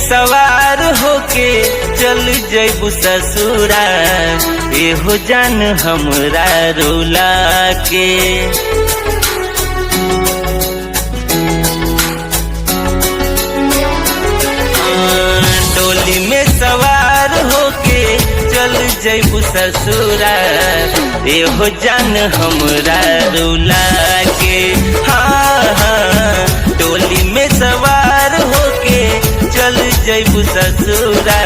सवार होके चल जइबू ससुरा, एहो जान हमरा रुला के। डोली में सवार होके चल जइबू ससुरा, एहो जान हमरा रुला के। हाँ हाँ, डोली में सवार होके चल जइबू ससुरा,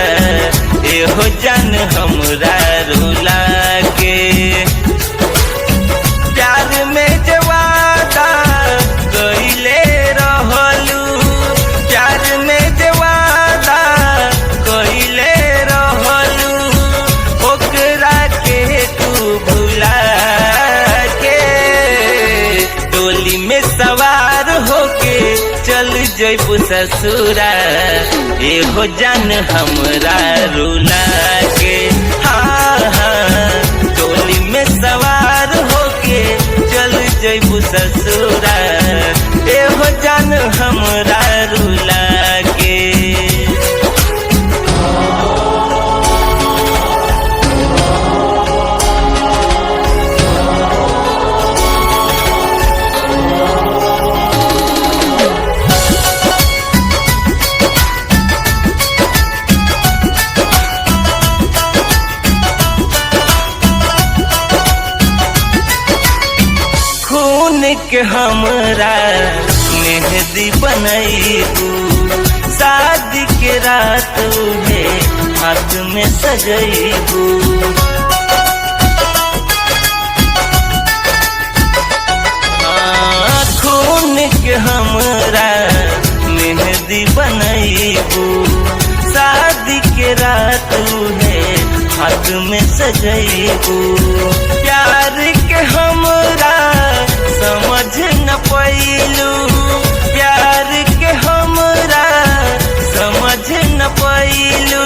एहो जान हमरा रुला के। प्यार में जवादा कइले रहलू, प्यार में जवादा कइले रहलू, ओकरा के तू भुला के। डोली में सवार होके चल जइबू ससुरा, एहो जान हमरा रुला के। हाँ हाँ, डोली में सवार होके चल जइबू ससुरा, एहो जान हमरा रुला के। खून के हमरा मेहंदी बनैबू, शादी के रात में हाथ में सजैबू। खून के हमरा मेहंदी बनैबू, शादी के रात में हाथ में सजैबू। प्यार के हमरा समझ न पैलू, प्यार के हमरा समझ न पैलू,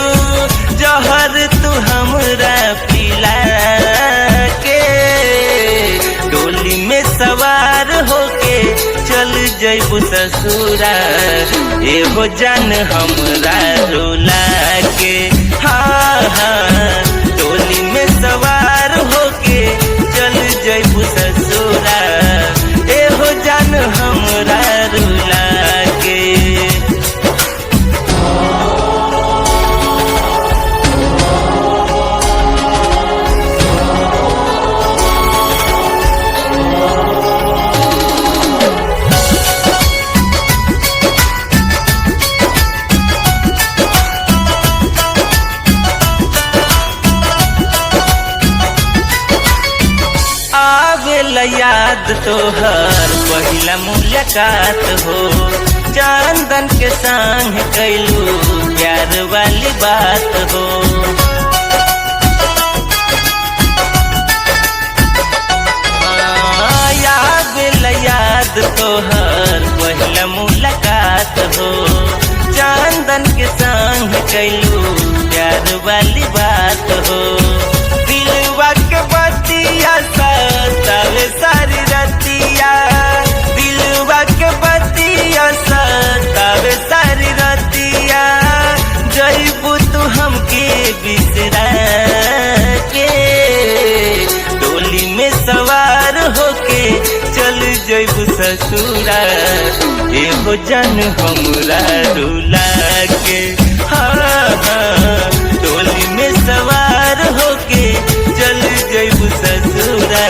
जहर तू हमरा पिला के। डोली में सवार होके चल जइबू ससुरा, एहो जान हमरा रुला के। हाँ हाँ, डोली में सवार होके चल जइबू ससुरा, एहो जान हमरा रुला के। आवेला याद तोहर पहिला मुलाकात हो, चंदन के संग कैलू प्यार वाली बात हो। आवेला याद तोहर पहिला मुलाकात हो, चंदन के संग कैलू प्यार वाली बात हो। दिलवा के बतिया सतावे सारी रतिया, दिलवा के बतिया सतावे सारी रतिया, जइबू तू हमके बिसरा के। डोली में सवार होके चल जइबू ससुरा, एहो जान हमरा रुला के। हाँ हाँ, डोली में सवार होके चल जइबू ससुरा,